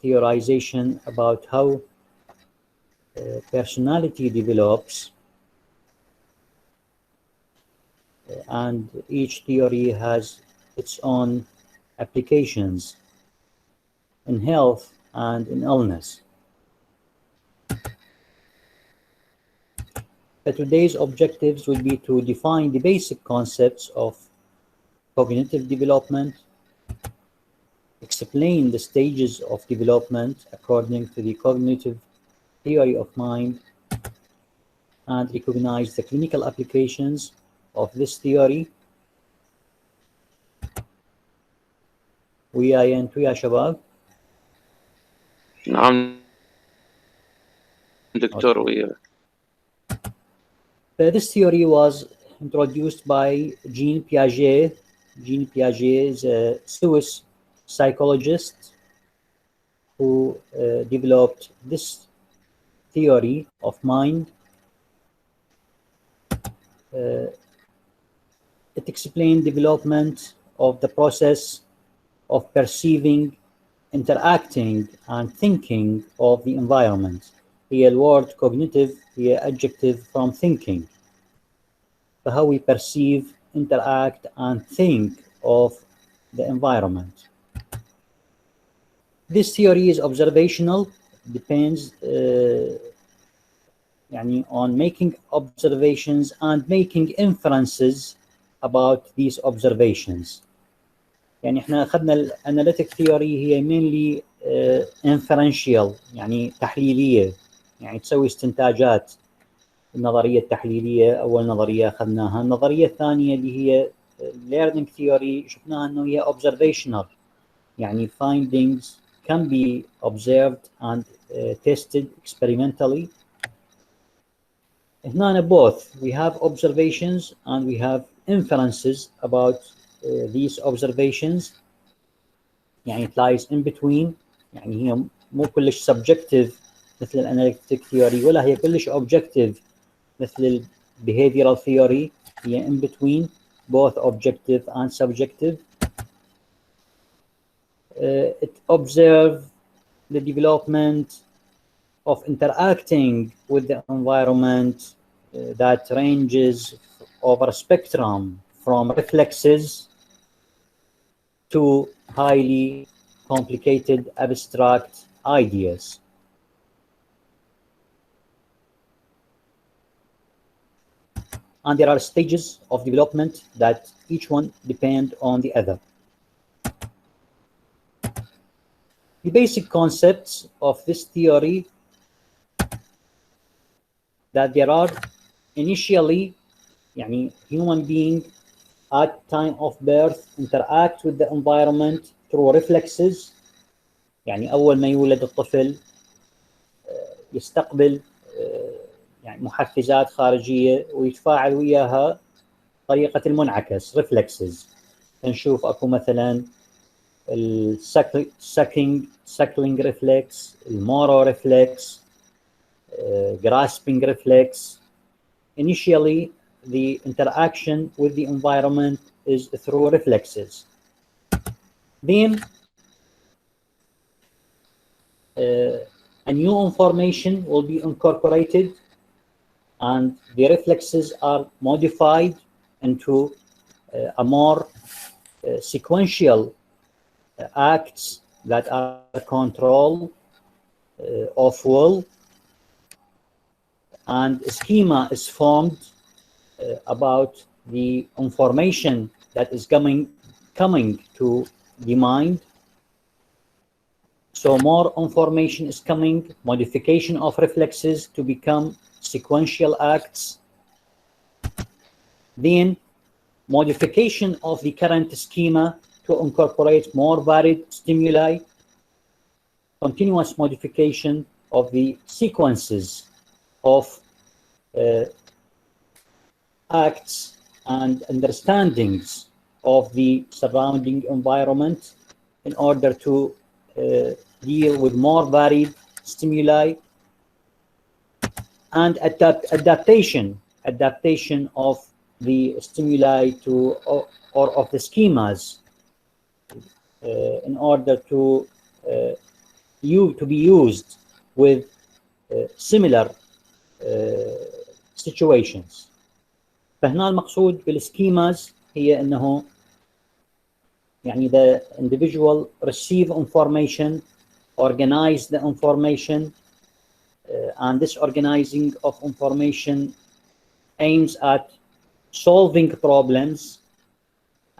theorization about how personality develops, and each theory has its own applications in health and in illness. But today's objectives will be to define the basic concepts of cognitive development, explain the stages of development according to the cognitive theory of mind, and recognize the clinical applications of this theory. وياي انتو يا شباب؟ نعم دكتور ويا. This theory was introduced by Jean Piaget. Jean Piaget is a Swiss psychologist who developed this theory of mind. It explained development of the process of perceiving, interacting, and thinking of the environment. هي الword cognitive هي adjective from thinking. So how we perceive, interact, and think of the environment. This theory is observational, depends on making observations and making inferences about these observations. يعني احنا اخذنا الاناليتيك ثيوري هي mainly inferential، يعني تحليليه، يعني تسوي استنتاجات. النظريه التحليليه اول نظريه اخذناها. النظريه الثانيه اللي هي learning theory شفناها انه هي observational، يعني findings can be observed and tested experimentally. هنا both we have observations and we have inferences about these observations. يعني it lies in between، يعني هي مو كلش subjective مثل الاناليتيك ثيوري ولا هي كلش objective مثل behavioral theory. هي in between both objective and subjective. It observes the development of interacting with the environment that ranges over a spectrum from reflexes to highly complicated abstract ideas. And there are stages of development that each one depend on the other. The basic concepts of this theory that there are initially يعني human being at time of birth interact with the environment through reflexes. يعني أول ما يولد الطفل يستقبل يعني محفزات خارجية ويتفاعل وياها طريقة المنعكس reflexes. نشوف أكو مثلا suckling reflex, moro reflex, grasping reflex. Initially, the interaction with the environment is through reflexes. Then, a new information will be incorporated, and the reflexes are modified into a more sequential acts that are control of will, and a schema is formed about the information that is coming to the mind. So more information is coming, modification of reflexes to become sequential acts. Then modification of the current schema to incorporate more varied stimuli, continuous modification of the sequences of acts and understandings of the surrounding environment in order to deal with more varied stimuli, and adaptation of the stimuli to or of the schemas in order to to be used with similar situations. فهنا المقصود بالسكيماز هي انه يعني the individual receive information, organize the information, and this organizing of information aims at solving problems,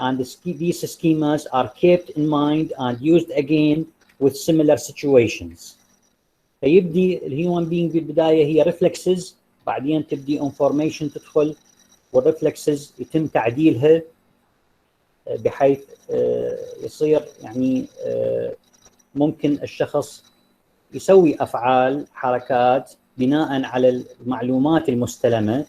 and these schemas are kept in mind and used again with similar situations. فيبدي الهيومن بينج بالبدايه هي reflexes، بعدين تبدي information تدخل، والرeflexes يتم تعديلها بحيث يصير يعني ممكن الشخص يسوي افعال حركات بناء على المعلومات المستلمه،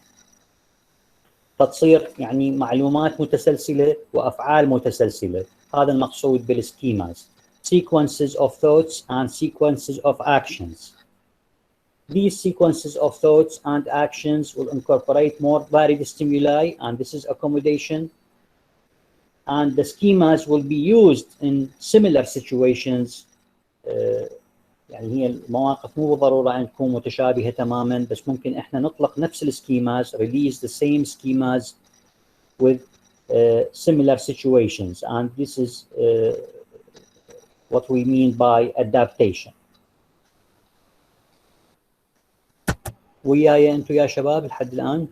فتصير يعني معلومات متسلسله وافعال متسلسله. هذا المقصود بالسكيماز. Sequences of thoughts and sequences of actions. These sequences of thoughts and actions will incorporate more varied stimuli, and this is accommodation. And the schemas will be used in similar situations. يعني هي المواقف مو بالضروره ان تكون متشابهه تماما، بس ممكن احنا نطلق نفس السكيماز، release the same schemas with similar situations, and this is what we mean by adaptation. وياي انتم يا شباب لحد الان؟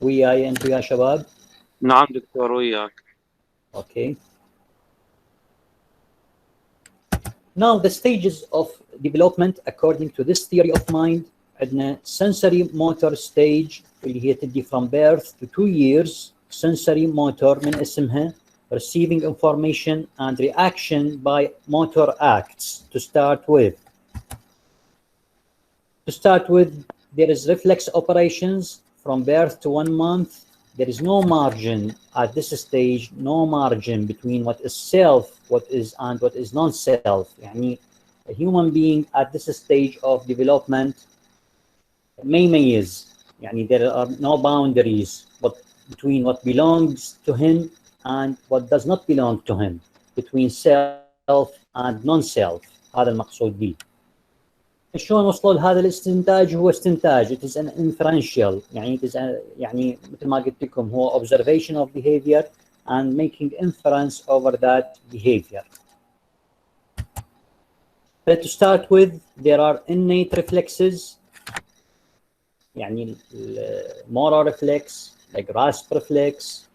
وياي انتم يا شباب؟ نعم دكتور وياك. Okay. Now the stages of development according to this theory of mind. عندنا sensory motor stage اللي هي تدي from birth to 2 years. sensory motor من اسمها receiving information and reaction by motor acts. To start with, there is reflex operations from birth to 1 month. There is no margin at this stage, no margin between what is self, what is non-self. يعني a human being at this stage of development may يميز. يعني there are no boundaries between what belongs to him and what does not belong to him, between self and non-self. هذا المقصود به. شلون وصلوا لهذا الاستنتاج؟ هو استنتاج it is an inferential، يعني it is يعني مثل ما قلت لكم هو observation of behavior and making inference over that behavior. But to start with, there are innate reflexes، يعني motor reflex, the grasp reflex,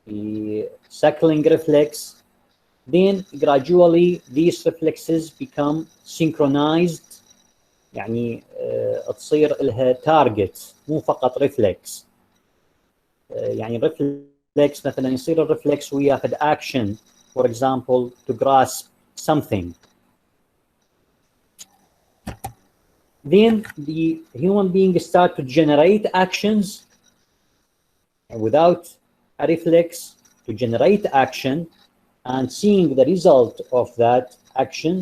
the suckling reflex. Then gradually these reflexes become synchronized، يعني تصير لها تارجت مو فقط ريفلكس. يعني ريفلكس مثلا يصير الريفلكس وياخذ اكشن for example to grasp something. Then the human being start to generate actions without a reflex, to generate action and seeing the result of that action,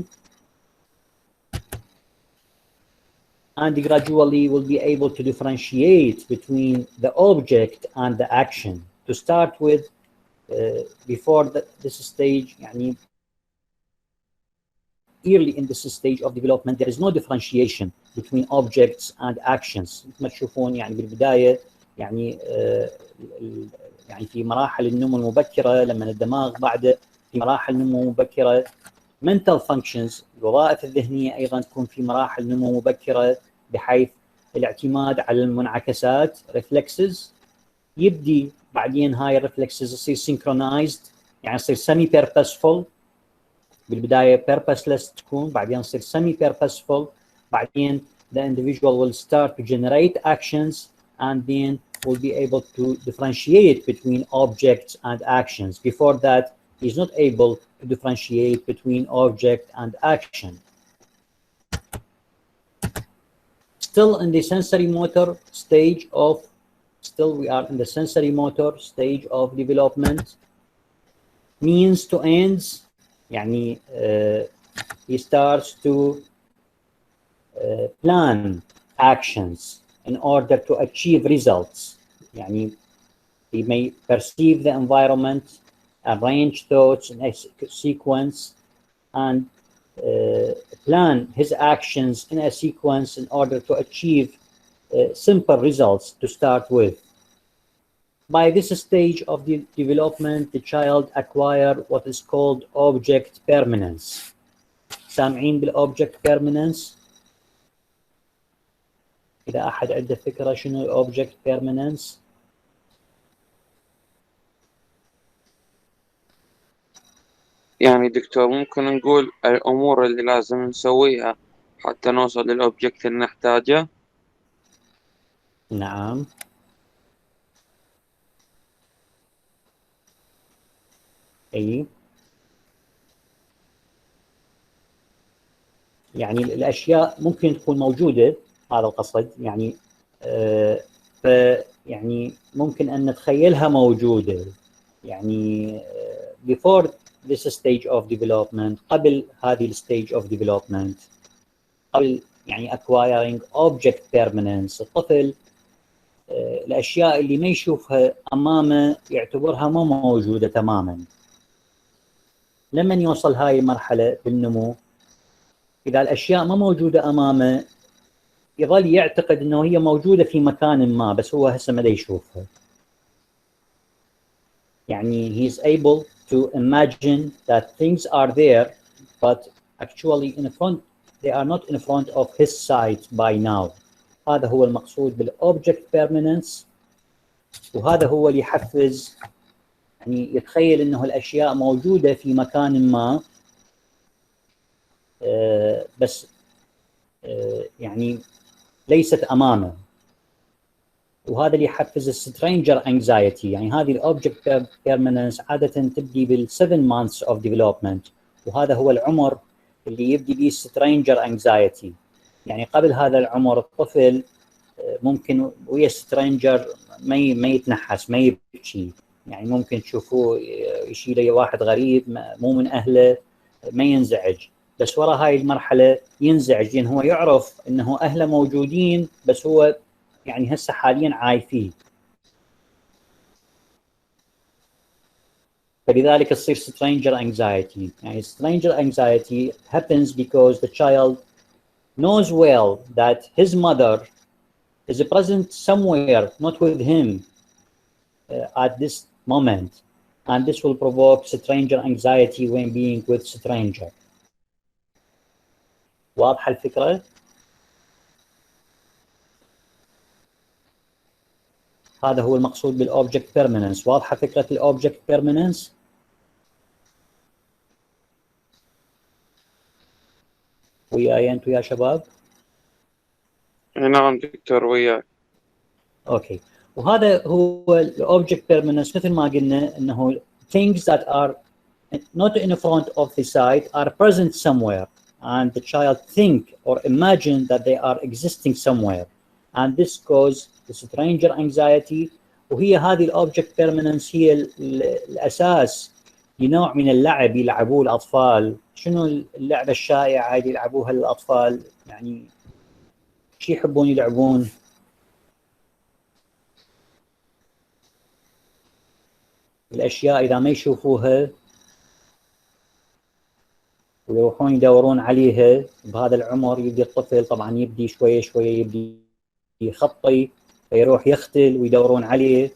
and gradually will be able to differentiate between the object and the action. To start with, before this stage, يعني early in this stage of development, there is no differentiation between objects and actions. مثل ما تشوفون يعني بالبداية يعني يعني في مراحل النمو المبكرة لما الدماغ بعد في مراحل نمو مبكرة mental functions، الوظائف الذهنية أيضا تكون في مراحل نمو مبكرة بحيث الاعتماد على المنعكسات reflexes. يبدي بعدين هاي reflexes يصير synchronized، يعني يصير semi purposeful. بالبداية purposeless تكون، بعدين يصير semi purposeful، بعدين the individual will start to generate actions and then will be able to differentiate between objects and actions. Before that, he's not able to differentiate between object and action. Still in the sensory motor stage of, we are in the sensory motor stage of development. Means to ends, يعني he starts to plan actions in order to achieve results. يعني He may perceive the environment, arrange thoughts in a sequence, and plan his actions in a sequence in order to achieve simple results to start with. By this stage of the development, the child acquire what is called object permanence. سامعين بالobject permanence؟ إذا أحد عنده فكرة شنو object permanence؟ يعني دكتور ممكن نقول الأمور اللي لازم نسويها حتى نوصل للأوبجكت اللي نحتاجه. نعم. أي يعني الأشياء ممكن تكون موجودة، هذا القصد يعني يعني ممكن أن نتخيلها موجودة يعني before this stage of development، قبل هذه الستيج of development، قبل يعني acquiring object permanence. الطفل الأشياء اللي ما يشوفها أمامه يعتبرها ما موجودة تماما. لمن يوصل هاي المرحلة بالنمو، إذا الأشياء ما موجودة أمامه يظل يعتقد أنه هي موجودة في مكان ما، بس هو هسه ما يشوفها. يعني he is able to imagine that things are there but actually in front they are not in front of his sight by now. هذا هو المقصود بالobject permanence، وهذا هو اللي يحفز يعني يتخيل انه الاشياء موجوده في مكان ما بس يعني ليست امامه. وهذا اللي يحفز السترينجر انكزايتي. يعني هذه الاوبجكت بيرمننس عاده تبدي بال7 months of development، وهذا هو العمر اللي يبدي به السترينجر انكزايتي. يعني قبل هذا العمر الطفل ممكن ويا سترينجر ما يتنحس، ما يبكي. يعني ممكن تشوفوه يشيل واحد غريب مو من اهله ما ينزعج، بس ورا هاي المرحله ينزعج لان هو يعرف انه اهله موجودين بس هو يعني هسه حاليا عايفين. فلذلك تصير stranger anxiety. يعني stranger anxiety happens because the child knows well that his mother is present somewhere, not with him at this moment, and this will provoke stranger anxiety when being with stranger. واضحة الفكرة؟ هذا هو المقصود بالobject permanence. واضحة فكرة الobject permanence؟ وياي انتم يا شباب؟ نعم دكتور وياك. اوكي. وهذا هو object permanence مثل ما قلنا انه things that are not in front of the sight are present somewhere and the child think or imagine that they are existing somewhere and this cause the stranger anxiety. وهي هذه object permanence هي الاساس لنوع من اللعب يلعبوه الاطفال. شنو اللعبه الشائعه اللي يلعبوها الاطفال؟ يعني شو يحبون يلعبون؟ الاشياء اذا ما يشوفوها ويروحون يدورون عليها. بهذا العمر يبدي الطفل طبعا يبدي شويه شويه يبدي يخطي، فيروح يختل ويدورون عليه.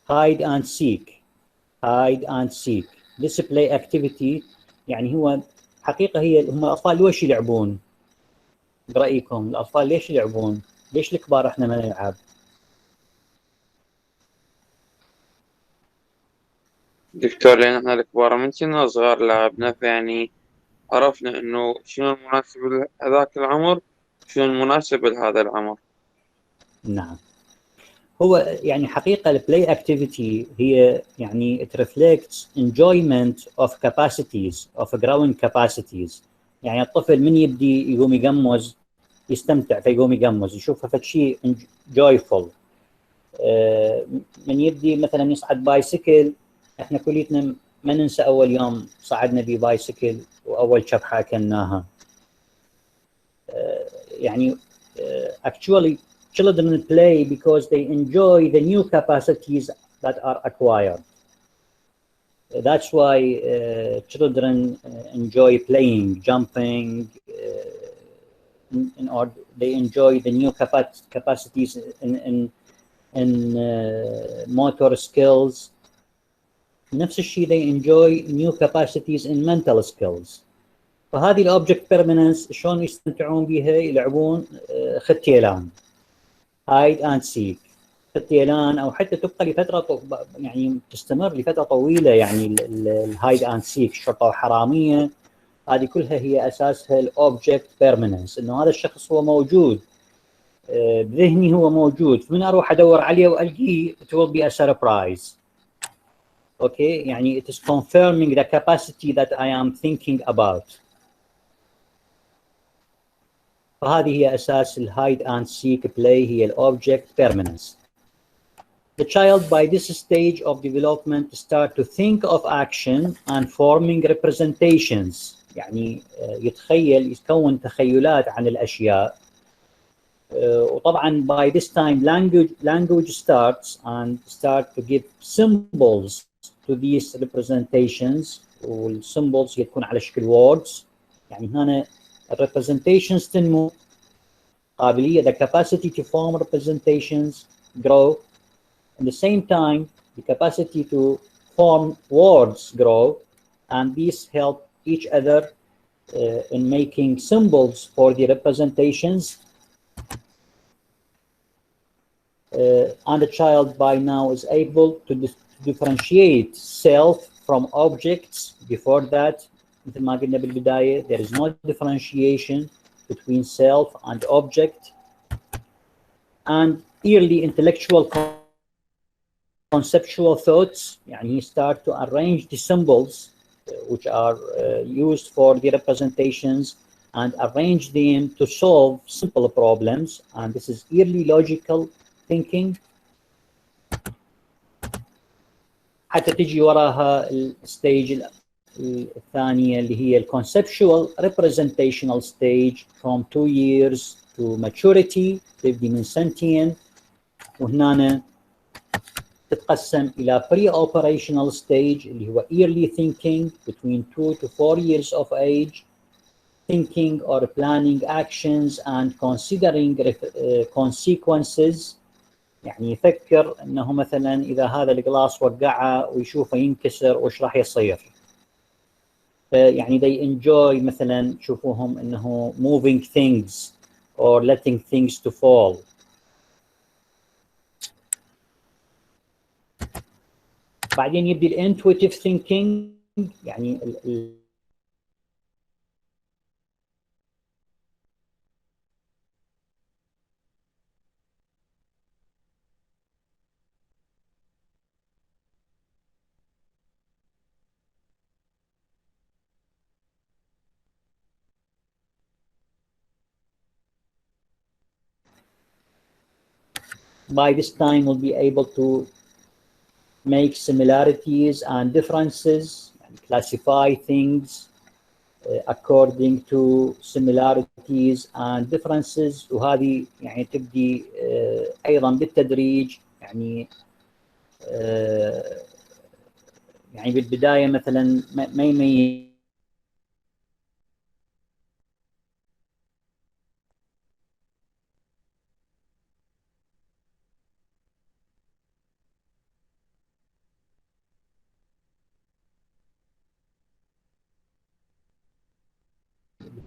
hide and seek hide and seek display activity. يعني هو حقيقه هم الاطفال ليش يلعبون؟ برايكم الاطفال ليش يلعبون؟ ليش الكبار احنا ما نلعب؟ دكتور لأن احنا الكبار من كنا صغار لعبنا، فيعني عرفنا إنه شنو المناسب لهذاك العمر شنو المناسب لهذا العمر. نعم. هو يعني حقيقة البلاي اكتيفيتي هي يعني it reflects enjoyment of capacities of growing capacities. يعني الطفل من يبدي يقوم يقمز يستمتع فيقوم يقمز يشوفها فشي joyful. من يبدي مثلا يصعد بايسكل، احنا كليتنا ما ننسى اول يوم صعدنا ببايسكل واول شبحة اكلناها. يعني actually children play because they enjoy the new capacities that are acquired. That's why children enjoy playing, jumping, or they enjoy the new capacities in motor skills. نفس الشيء they enjoy new capacities in mental skills. فهذه الأوبجكت بيرمننس شلون يستمتعون بها؟ يلعبون ختيلان، هايد اند سيك، ختيلان، او حتى تبقى لفتره يعني تستمر لفتره طويله، يعني الهايد اند سيك، شرطه وحراميه، هذه كلها هي اساسها الاوبجكت بيرمننس، انه هذا الشخص هو موجود بذهني، هو موجود، فمن اروح ادور عليه والقيه it will be a surprise. اوكي، يعني it is confirming the capacity that I am thinking about. فهذه هي اساس الهايد اند سيك بلاي، هي الاوبجكت بيرمننس. The child by this stage of development start to think of action and forming representations، يعني يتخيل، يكون تخيلات عن الاشياء. وطبعا by this time language starts and start to give symbols to these representations، والسymbols تكون على شكل words. يعني هنا representations تنمو، قابلية the capacity to form representations grow. At the same time, the capacity to form words grow, and these help each other in making symbols for the representations. And the child by now is able to differentiate self from objects. Before that, مثل ما قلنا بالبداية, there is no differentiation between self and object. And early intellectual conceptual thoughts, يعني he start to arrange the symbols which are used for the representations and arrange them to solve simple problems, and this is early logical thinking. حتى تجي وراها الستيج الثانية اللي هي conceptual representational stage from 2 years to maturity، تبدي من سنتين، وهنا تتقسم إلى pre-operational stage اللي هو early thinking between 2 to 4 years of age، thinking or planning actions and considering consequences. يعني يفكر انه مثلا اذا هذا الجلاس وقعه ويشوفه ينكسر وش راح يصير. يعني they enjoy مثلا تشوفوهم انه moving things or letting things to fall. بعدين يبدي الانتويتيف ثينكينج، يعني by this time will be able to make similarities and differences and classify things according to similarities and differences. وهذه يعني تبدي ايضا بالتدريج، يعني يعني بالبدايه مثلا ما يميز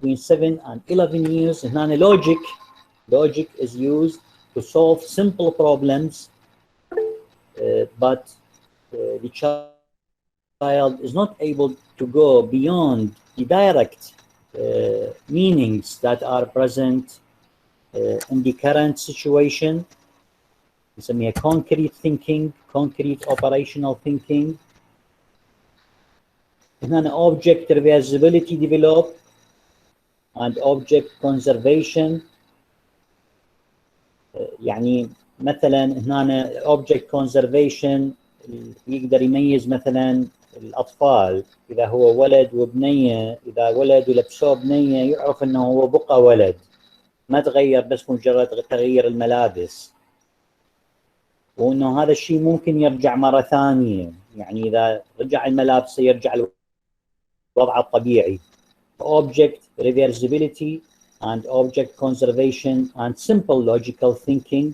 between 7 and 11 years. هنا logic is used to solve simple problems, but the child is not able to go beyond the direct meanings that are present in the current situation. نسميها concrete thinking, concrete operational thinking. هنا object reversibility develop and object conservation. يعني مثلا هنا object conservation يقدر يميز مثلا الأطفال، إذا هو ولد وبنية، إذا ولد ولبسوه بنية يعرف أنه هو بقى ولد، ما تغير بس مجرد تغيير الملابس، وانه هذا الشيء ممكن يرجع مره ثانيه، يعني اذا رجع الملابس يرجع الوضع الطبيعي. Object reversibility and object conservation and simple logical thinking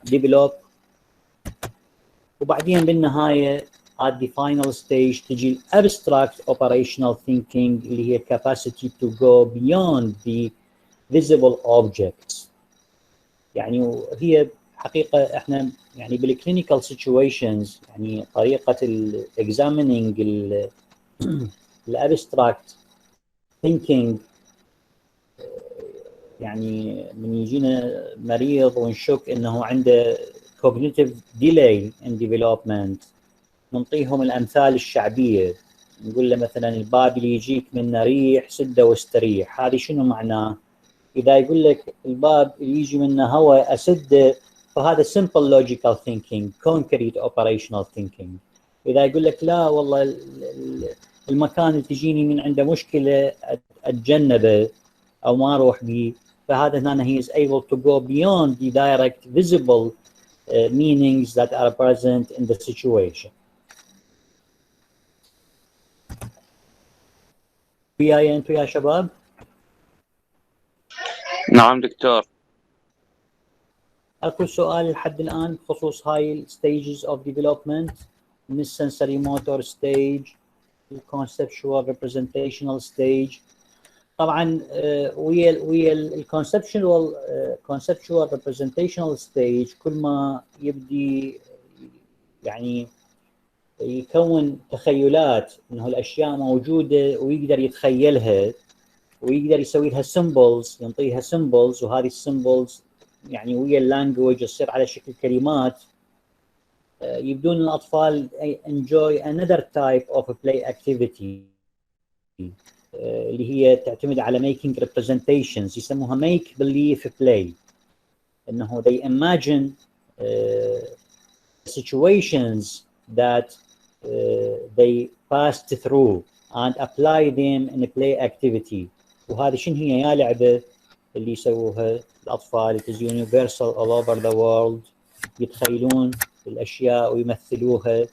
develop. وبعدين بالنهايه at the final stage تجي abstract operational thinking اللي هي capacity to go beyond the visible objects. يعني وهي حقيقه احنا يعني بالكلينيكال سيتويشنز يعني طريقه الاكزاميننج الابستراكت ثينكينج، يعني من يجينا مريض ونشك انه عنده cognitive delay in development، نعطيهم الامثال الشعبيه، نقول له مثلا الباب اللي يجيك منه ريح سده واستريح، هذه شنو معناه؟ اذا يقول لك الباب اللي يجي منه هواء اسده، فهذا simple logical thinking concrete operational thinking. اذا يقول لك لا والله المكان اللي تجيني من عنده مشكله اتجنبه او ما اروح به، فهذا هنا he is able to go beyond the direct visible meanings that are present in the situation. وياي انتم يا شباب؟ نعم دكتور. اكو سؤال لحد الان بخصوص هاي الستيجز اوف ديفلوبمنت من السنسوري موتور ستيج، الكونسبشوال ريبريزنتيشنال ستيج. طبعا ويا الكونسبشوال ريبريزنتيشنال ستيج كل ما يبدي يعني يكون تخيلات انه الاشياء موجوده ويقدر يتخيلها ويقدر يسوي لها سيمبلز، ينطيها سيمبلز، وهذه السيمبلز يعني ويا اللانجوج تصير على شكل كلمات. يبدون الاطفال enjoy another type of play activity اللي هي تعتمد على making representations، يسموها make believe play، انه they imagine situations that they passed through and apply them in a play activity. وهذه شنو هي؟ يا لعبه اللي يسووها الاطفال it is universal all over the world، يتخيلون الاشياء ويمثلوها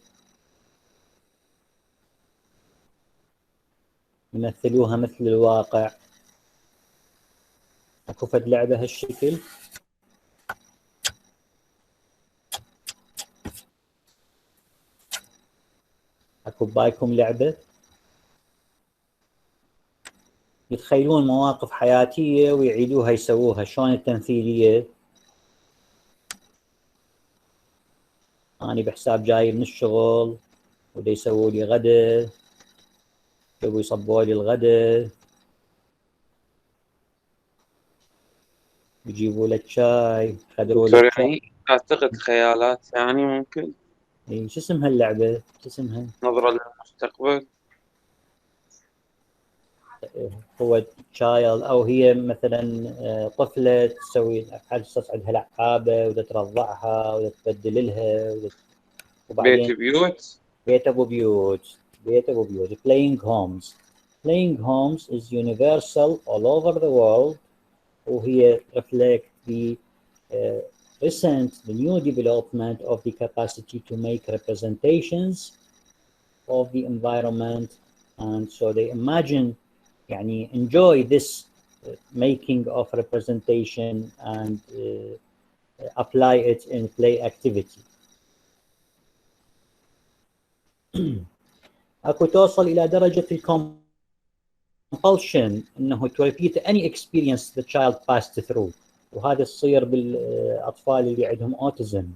مثل الواقع. اكو فد لعبه هالشكل؟ اكو بايكم لعبه يتخيلون مواقف حياتيه ويعيدوها يسووها؟ شلون التمثيليه؟ أنا بحساب جاي من الشغل ودا يسووا لي غدا، يبوا يصبوا لي الغدا، يجيبوا لك شاي، يخدروا دكتور لك شاي. يعني أعتقد خيالات يعني ممكن. شو اسمها اللعبة؟ شو اسمها؟ نظرة للمستقبل. هو تشايلد أو هي مثلا طفلة تسوي على أساس عندها لعابة ودا ترضعها ودا تبدل لها بيت وبعدين بيوت. بيت أبو بيوت. بيت أبو بيوت playing homes. Playing homes is universal all over the world، وهي reflect the the new development of the capacity to make representations of the environment, and so they imagine يعني enjoy this making of representation and apply it in play activity. اكو توصل الى درجه compulsion انه to repeat any experience the child passed through، وهذا يصير بالاطفال اللي عندهم اوتيزم،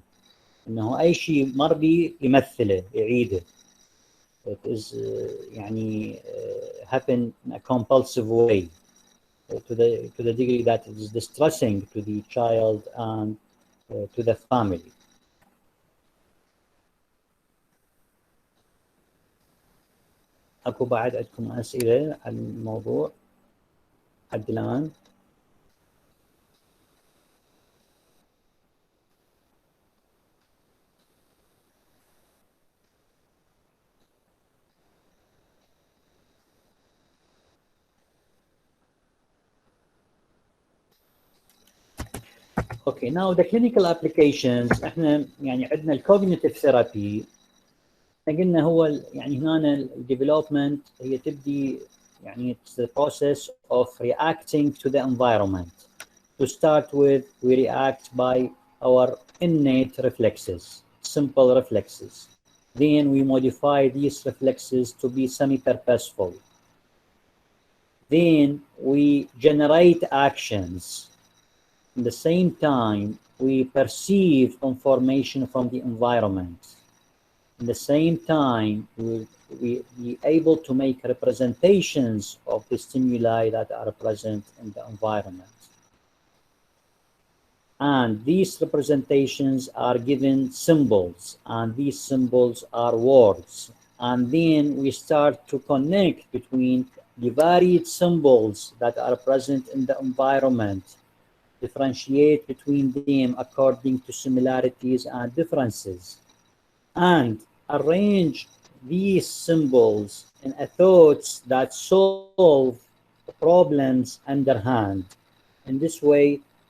انه اي شيء مر بي يمثله يعيده. It is يعني happen in a compulsive way to the degree that it is distressing to the child and to the family. اكو بعد عندكم اسئله عن الموضوع حد الان؟ Okay, now the clinical applications احنا يعني عندنا الكوجنيتيف ثيرابي قلنا هو يعني هنا الديفلوبمنت هي تبدي يعني it's the process of reacting to the environment. To start with, we react by our innate reflexes, simple reflexes. Then we modify these reflexes to be semi-purposeful. Then we generate actions. At the same time, we perceive information from the environment. At the same time, we able to make representations of the stimuli that are present in the environment. And these representations are given symbols, and these symbols are words. And then we start to connect between the varied symbols that are present in the environment, differentiate between them according to similarities and differences, and arrange these symbols in a thoughts that solve problems underhand. In this way,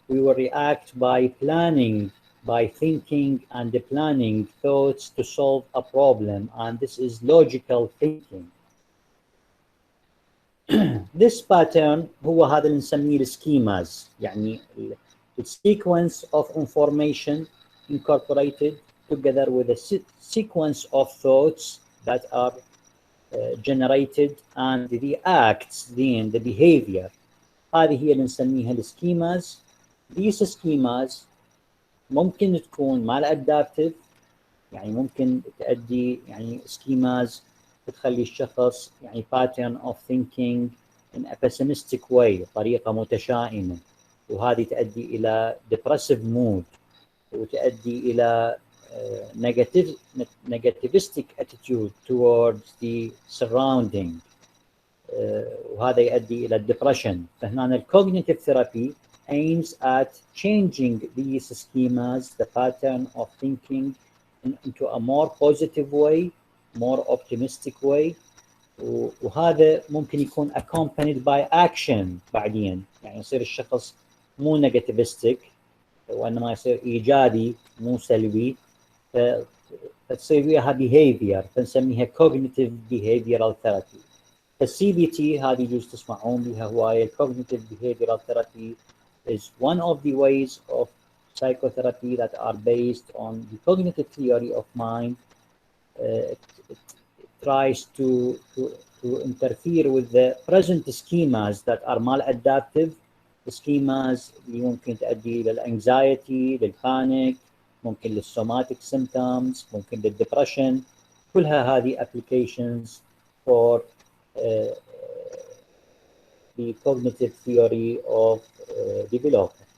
we will react by planning, by thinking and planning thoughts to solve a problem, and this is logical thinking. This pattern هو هذا اللي نسميه السكيماز، يعني sequence of information incorporated together with a sequence of thoughts that are generated and the acts, then the behavior. هذه هي اللي نسميها السكيماز. These schemas ممكن تكون مال adaptive، يعني ممكن تؤدي يعني schemas بتخلي الشخص يعني pattern of thinking in a pessimistic way، طريقة متشائمة، وهذه تؤدي إلى depressive mood، وتؤدي إلى negativistic attitude towards the surrounding، وهذا يؤدي إلى depression. فهنا cognitive therapy aims at changing these schemas, the pattern of thinking, into a more positive way, more optimistic way. وهذا ممكن يكون accompanied by action بعدين، يعني يصير الشخص مو negativistic وإنما يصير إيجابي مو سلبي، فتصير وياها behavior، فنسميها cognitive behavioral therapy. الCBT هذه يجوز تسمعون بها هواية. cognitive behavioral therapy is one of the ways of psychotherapy that are based on the cognitive theory of mind. It tries to interfere with the present schemas that are maladaptive. schemas اللي ممكن تؤدي للانكزايتي، للبانيك، ممكن للسوماتيك symptoms، ممكن للدبرشن. كلها هذه applications for the cognitive theory of development.